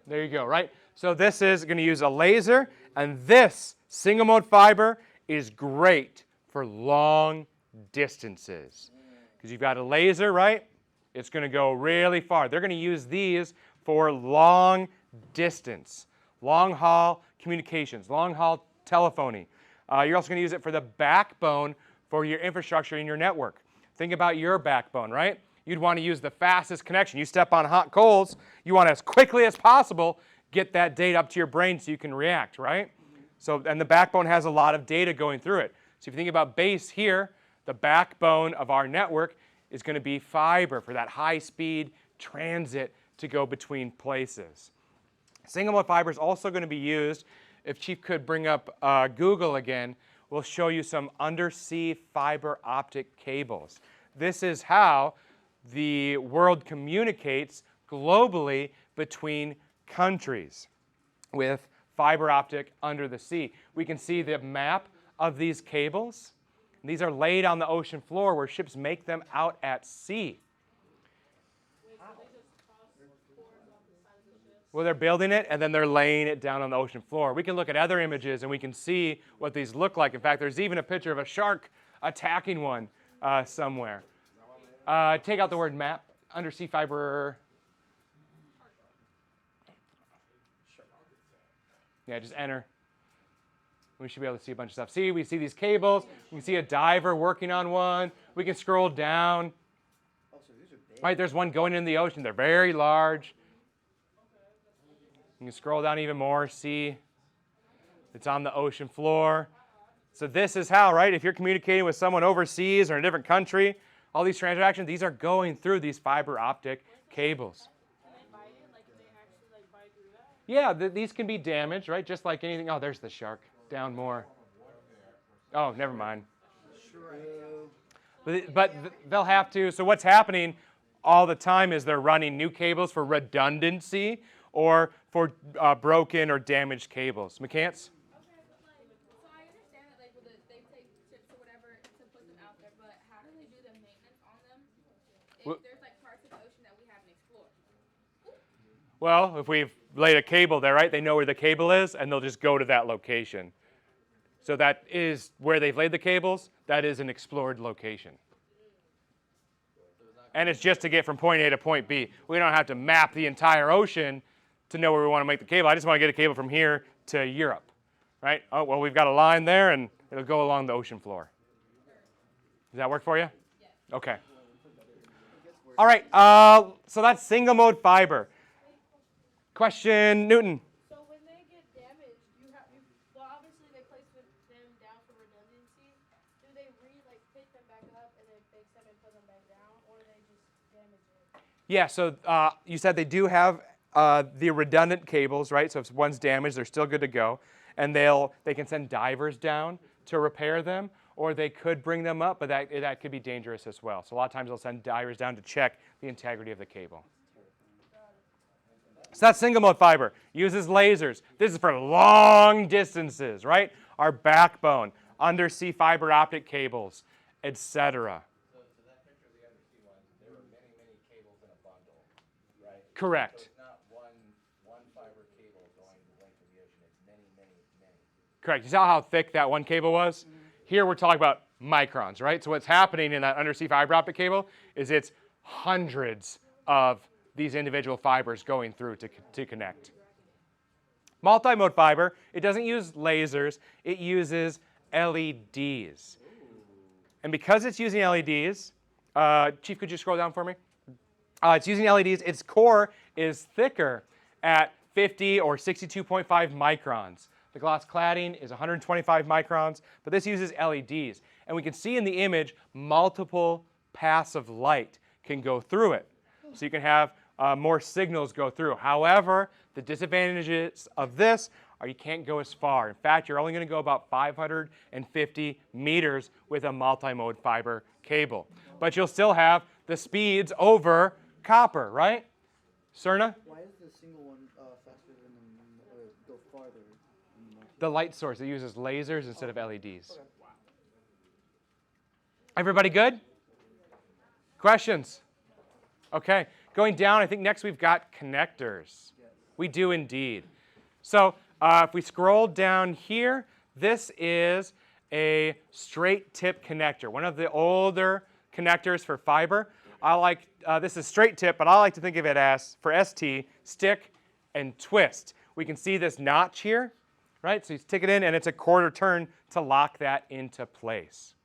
There you go, right? So this is going to use a laser, and this single mode fiber is great for long distances. Because you've got a laser, right? It's going to go really far. They're going to use these for long distance, long haul communications, long haul telephoning. You're also going to use it for the backbone for your infrastructure in your network. Think about your backbone, right? You'd want to use the fastest connection. You step on hot coals, you want to, as quickly as possible, get that data up to your brain so you can react, right? So, and the backbone has a lot of data going through it. So if you think about base here, the backbone of our network is going to be fiber for that high-speed transit to go between places. Single mode fiber is also going to be used, if Chief could bring up Google again, we'll show you some undersea fiber optic cables. This is how the world communicates globally between countries. with fiber optic under the sea. We can see the map of these cables. These are laid on the ocean floor where ships make them out at sea. Well, they're building it, and then they're laying it down on the ocean floor. We can look at other images, and we can see what these look like. In fact, there's even a picture of a shark attacking one somewhere. Take out the word map, undersea fiber. Yeah, just enter. We should be able to see a bunch of stuff. See, we see these cables. We can see a diver working on one. We can scroll down.
Oh, so these are big.
Right, there's one going in the ocean. They're very large. You can scroll down even more, see it's on the ocean floor. So this is how, right, if you're communicating with someone overseas or in a different country, all these transactions, these are going through these fiber optic cables.
Can they bite it? Like, can they actually, like, bite through that?
Yeah, these can be damaged, right, just like anything. Oh, there's the shark. Down more. Oh, never mind. But they'll have to. So what's happening all the time is they're running new cables for redundancy or for broken or damaged cables. McCants?
Okay, but like, so I understand that like they take chips or whatever to put them out there, but how do they do the maintenance on them if there's like parts of the ocean that we haven't explored?
Well, if we've laid a cable there, right, they know where the cable is, and they'll just go to that location. So that is where they've laid the cables. That is an explored location. And it's just to get from point A to point B. We don't have to map the entire ocean to know where we want to make the cable. I just want to get a cable from here to Europe, right? Oh, well, we've got a line there, and it'll go along the ocean floor. Does that work for you?
Yes.
Okay. All right, so that's single mode fiber. Question, Newton.
So when they get damaged, well, obviously they place them down for redundancy. Do they pick them back up and then fix them and put them back down, or do they just damage it?
Yeah, so you said they do have the redundant cables, right? So if one's damaged, they're still good to go. And they can send divers down to repair them, or they could bring them up, but that could be dangerous as well. So a lot of times they'll send divers down to check the integrity of the cable. So that's single mode fiber. Uses lasers. This is for long distances, right? Our backbone, undersea fiber optic cables, etc.
So that picture of the undersea ones, there were many, many cables in a bundle, right?
Correct.
So it's not one fiber cable going the length of the ocean. It's many, many, many.
Correct. You saw how thick that one cable was? Here we're talking about microns, right? So what's happening in that undersea fiber optic cable is it's hundreds of these individual fibers going through to connect. Multi-mode fiber, it doesn't use lasers, it uses LEDs. And because it's using LEDs, Chief, could you scroll down for me? It's using LEDs. Its core is thicker at 50 or 62.5 microns. The glass cladding is 125 microns, but this uses LEDs. And we can see in the image multiple paths of light can go through it. So you can have more signals go through. However, the disadvantages of this are you can't go as far. In fact, you're only going to go about 550 meters with a multi-mode fiber cable. But you'll still have the speeds over copper, right? Cerna?
Why is the single one faster than go farther?
The light source, it uses lasers instead of LEDs. Okay. Everybody good? Questions? Okay, going down, I think next we've got connectors. We do indeed. So if we scroll down here, this is a straight tip connector, one of the older connectors for fiber. This is straight tip, but I like to think of it as, for ST, stick and twist. We can see this notch here, right? So you stick it in, and it's a quarter turn to lock that into place.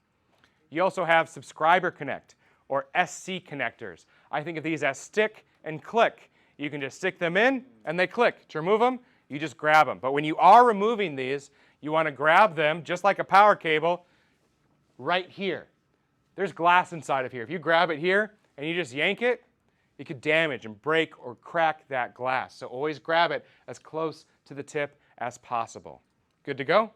You also have subscriber connect, or SC connectors. I think of these as stick and click. You can just stick them in, and they click. To remove them, you just grab them. But when you are removing these, you want to grab them, just like a power cable, right here. There's glass inside of here. If you grab it here and you just yank it, it could damage and break or crack that glass. So always grab it as close to the tip as possible. Good to go?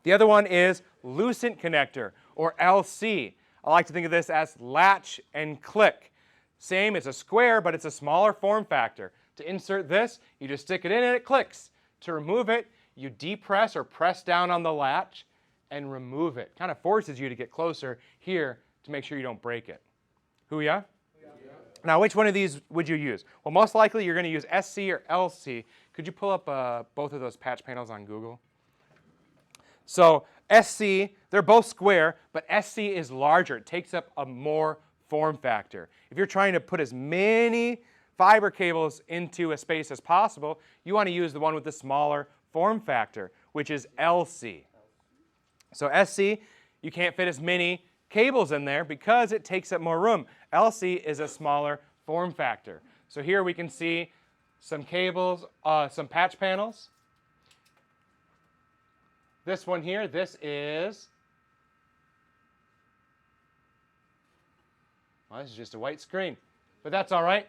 The other one is lucent connector, or LC. I like to think of this as latch and click. Same, it's a square, but it's a smaller form factor. To insert this, you just stick it in and it clicks. To remove it, you depress or press down on the latch and remove it. Kind of forces you to get closer here to make sure you don't break it. Hoo-yah? Now, which one of these would you use? Well, most likely you're going to use SC or LC. Could you pull up both of those patch panels on Google? So SC, they're both square, but SC is larger. It takes up a more form factor. If you're trying to put as many fiber cables into a space as possible, you want to use the one with the smaller form factor, which is LC. So SC, you can't fit as many cables in there because it takes up more room. LC is a smaller form factor. So here we can see some cables, some patch panels. This one here, this is, well, this is just a white screen, but that's all right.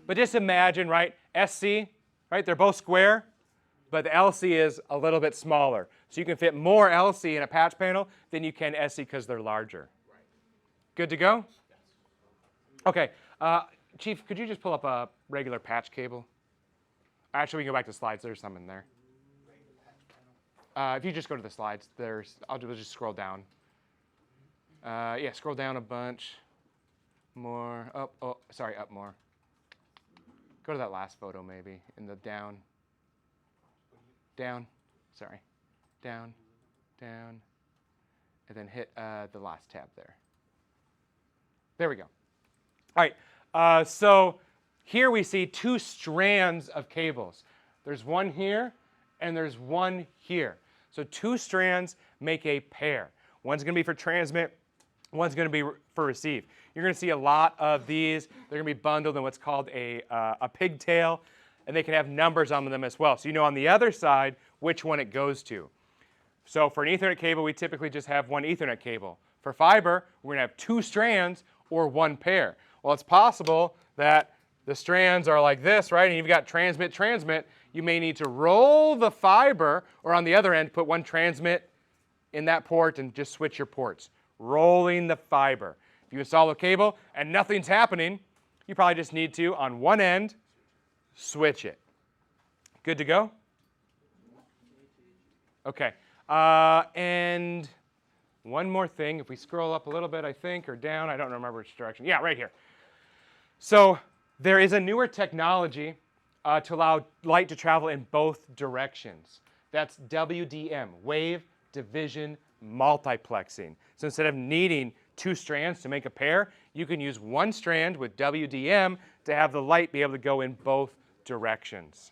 But just imagine, right, SC, right, they're both square, but the LC is a little bit smaller. So you can fit more LC in a patch panel than you can SC because they're larger. Good to go? Okay, Chief, could you just pull up a regular patch cable? Actually, we can go back to slides. There's some in there. If you just go to the slides, we'll just scroll down. Yeah, scroll down a bunch. More. Up more. Go to that last photo maybe, in the down. Down. Sorry. Down. Down. And then hit the last tab there. There we go. All right. So here we see two strands of cables. There's one here and there's one here. So two strands make a pair. One's going to be for transmit, one's going to be for receive. You're going to see a lot of these. They're going to be bundled in what's called a pigtail, and they can have numbers on them as well. So you know on the other side which one it goes to. So for an Ethernet cable, we typically just have one Ethernet cable. For fiber, we're going to have two strands or one pair. Well, it's possible that the strands are like this, right? And you've got transmit, transmit. You may need to roll the fiber, or on the other end, put one transmit in that port and just switch your ports. Rolling the fiber. If you install a cable and nothing's happening, you probably just need to, on one end, switch it. Good to go? Okay. And one more thing. If we scroll up a little bit, I think, or down, I don't remember which direction. Yeah, right here. So there is a newer technology to allow light to travel in both directions. That's WDM, wave division multiplexing. So instead of needing two strands to make a pair, you can use one strand with WDM to have the light be able to go in both directions.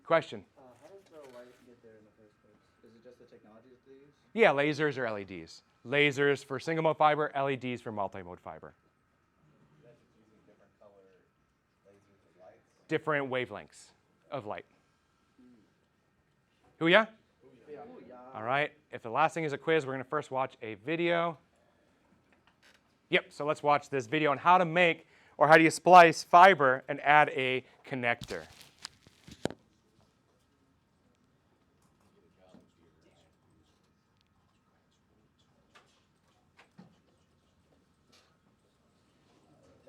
Question?
How does the light get there in the first place? Is it just the technology that they use?
Yeah, lasers or LEDs. Lasers for single mode fiber, LEDs for multi-mode fiber. Different wavelengths of light. Hoo-yah? All right, if the last thing is a quiz, we're going to first watch a video. Yep, so let's watch this video on how to make, or how do you splice fiber and add a connector.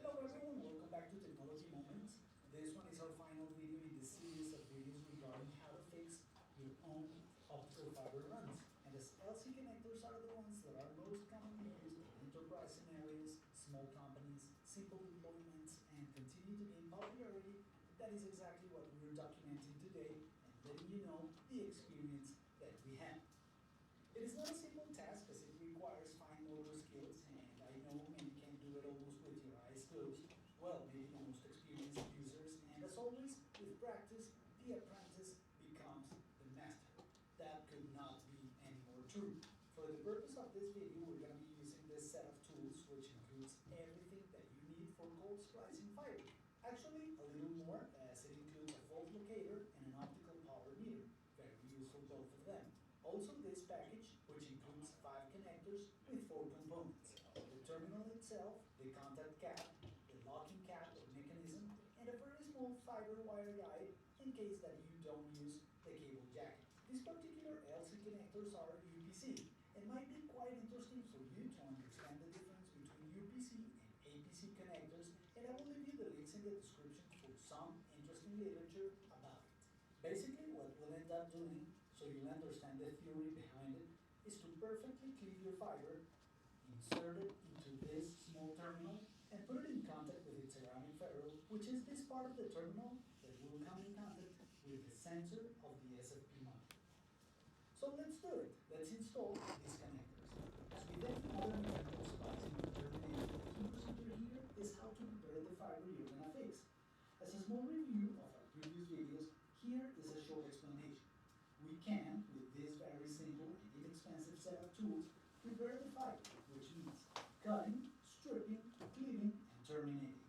Hello everyone, welcome back to Technology Moments. This one is our final video in the series of videos regarding how to fix your own optical fiber runs. And as LC connectors are the ones that are most commonly used in enterprise scenarios, small companies, simple deployments, and continue to gain popularity, that is exactly what we're documenting today and letting you know the experience that we had. It is not a simple task as it requires fine motor skills, and I know many can do it almost with your eyes closed. Well, maybe the most experienced users, and as always, with practice, the apprentice becomes the master. That could not be any more true. For the purpose of this video, we're going to be using this set of tools, which includes everything that you need for cold splicing fiber. Actually, a little more, as it includes a volt locator and an optical power meter. Very useful, both of them. Also, this package, which includes 5 connectors with 4 components. The terminal itself, the contact cap, the locking cap or mechanism, and a very small fiber wire guide in case that you don't use the cable jacket. These particular LC connectors are UPC and might be quite interesting for you to understand the difference between UPC and APC connectors, and I will leave you the links in the description some interesting literature about it. Basically, what we'll end up doing, so you'll understand the theory behind it, is to perfectly cleave your fiber, insert it into this small terminal, and put it in contact with its ceramic ferrule, which is this part of the terminal that will come in contact with the sensor of the SFP module. So let's do it. Let's install these connectors. As with every other mechanical splicing or terminating, the key procedure here is how to prepare the fiber you're going to fix. As a small review of our previous videos, here is a short explanation. We can, with this very simple and inexpensive set of tools, prepare the fiber, which means cutting, stripping, cleaving, and terminating.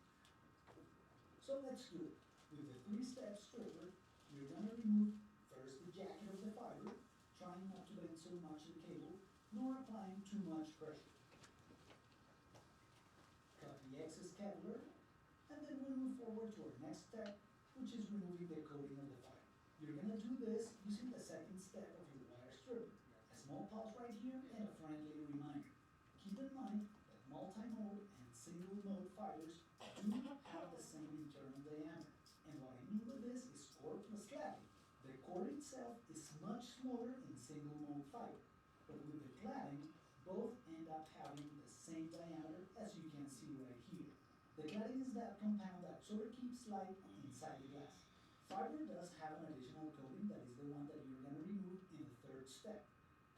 So let's do it. With the 3-step stripper, you're going to remove first the jacket of the fiber, trying not to bend so much the cable, nor applying too much pressure. Cut the excess Kevlar, and then we'll move forward to our next step, which is removing the coating of the fiber. You're going to do this using the second step of your wire stripper. A small pause right here and a friendly reminder. Keep in mind that multi-mode and single-mode fibers do not have the same internal diameter. And what I mean with this is core plus cladding. The core itself is much smaller in single-mode fiber, but with the cladding, both end up having the same diameter as you can see right here. The cladding is that compound that sort of keeps light inside the glass. Fiber does have an additional coating that is the one that you're going to remove in the third step.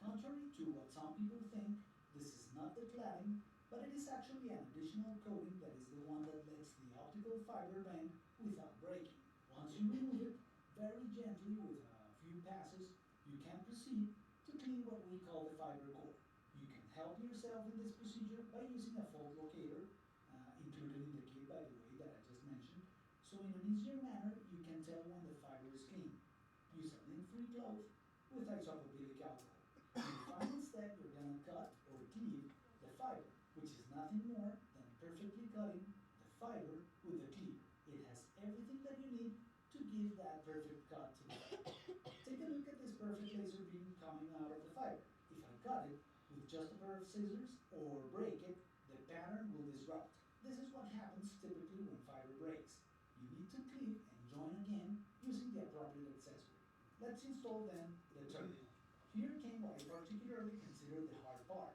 Contrary to what some people think, this is not the cladding, but it is actually an additional coating that is the one that lets the optical fiber bend without breaking. Once you remove it, very gently with a few passes, you can proceed to clean what we call the fiber core. You can help yourself in this procedure by using a fault locator, included in the kit by the way that I just mentioned, so in an easier manner you can tell when the fiber is clean. Use a lint-free cloth with isopropylic alcohol. In the final step, you're going to cut or cleave the fiber, which is nothing more than perfectly cutting the fiber with the cleaver. It has everything that you need to give that perfect cut to the fiber. Take a look at this perfect laser beam coming out of the fiber. If I cut it with just a pair of scissors or break it, the pattern will disrupt. This is what happens typically when fiber breaks. You need to cleave and join again using the appropriate accessory. Let's install then the terminal. Here came what I particularly consider the hard part,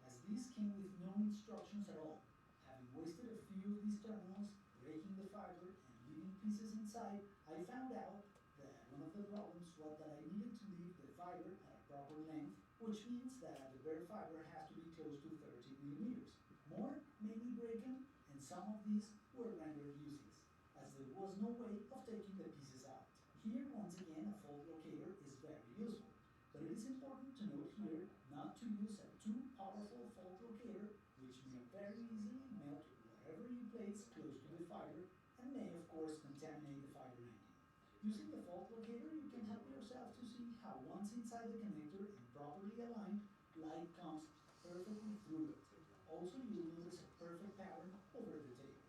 as these came with no instructions at all. Having wasted a few of these terminals, breaking the fiber and leaving pieces inside, I found out that one of the problems was that I needed to leave the fiber at a proper length, which means that the bare fiber has to be close to 13 millimeters. More may be broken, and some of these were rendered useless, as there was no way of taking the pieces out. Here, once again, a fault locator is very useful, but it is important to note here not to use a too powerful fault locator, which may very easily melt whatever you place close to the fiber, and may of course contaminate the fiber ending. Using the fault locator, you can help yourself to see how once inside the connector and properly aligned, light comes perfectly through it. Also, you will notice a perfect pattern over the table.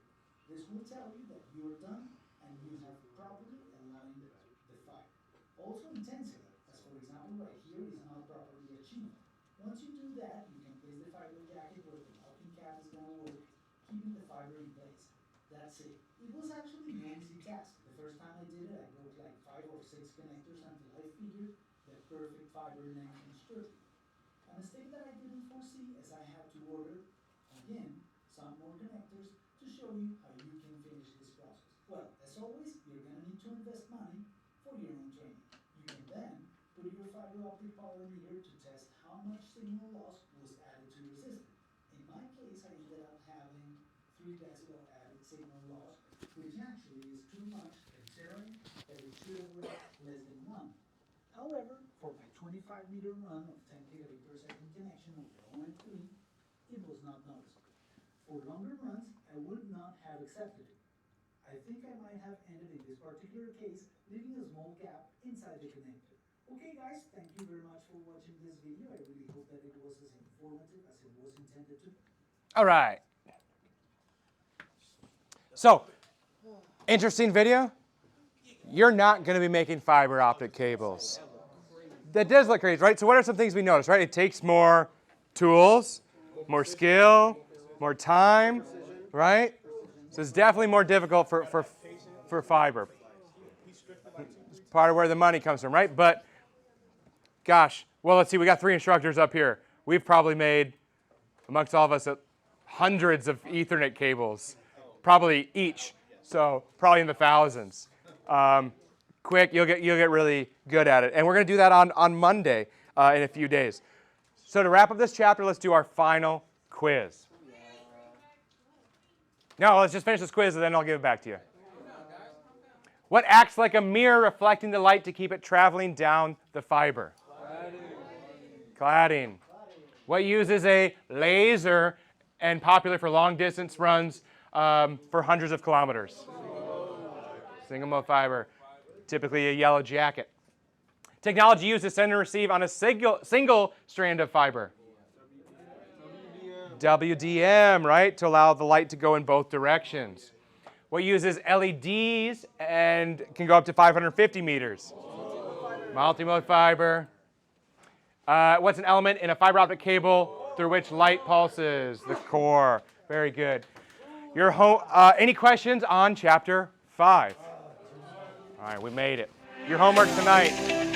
This will tell you that you are done and you have properly aligned the fiber. Also, intensity, as for example right here, is not properly achieved. Once you do that, you can place the fiber jacket where the locking cap is going to work, keeping the fiber in place. That's it. It was actually no easy task. The first time I did it, I broke like 5 or 6 connectors until I figured the perfect fiber length and stripping. A mistake that I didn't foresee is I had to order, again, some more connectors to show you how you can finish this process. Well, as always, you're going to need to invest money for your own training. You can then put your fiber optic power meter to test how much signal loss was added to your system. In my case, I ended up having 3 decibel added signal loss, which actually is too much considering that it should have read less than 1. However, for my 25-meter run of 10 gigabit per second connection over OM3, it was not noticeable. For longer runs, I would not have accepted it. I think I might have ended in this particular case, leaving a small gap inside the connector. Okay guys, thank you very much for watching this video. I really hope that it was as informative as it was intended to.
All right. So, interesting video. You're not going to be making fiber optic cables. That does look crazy, right? So what are some things we notice, right? It takes more tools, more skill, more time, right? So it's definitely more difficult for for fiber. It's part of where the money comes from, right? But gosh, well, let's see. We got 3 instructors up here. We've probably made, amongst all of us, hundreds of Ethernet cables, probably each. So probably in the thousands. Quick, you'll get really good at it. And we're going to do that on Monday in a few days. So to wrap up this chapter, let's do our final quiz. No, let's just finish this quiz and then I'll give it back to you. What acts like a mirror reflecting the light to keep it traveling down the fiber? Cladding. What uses a laser and popular for long distance runs for hundreds of kilometers? Single mode fiber. Typically a yellow jacket. Technology used to send and receive on a single strand of fiber. WDM, right? To allow the light to go in both directions. What uses LEDs and can go up to 550 meters? Multimode fiber. What's an element in a fiber optic cable through which light pulses? The core. Very good. Any questions on chapter 5? All right, we made it. Your homework tonight.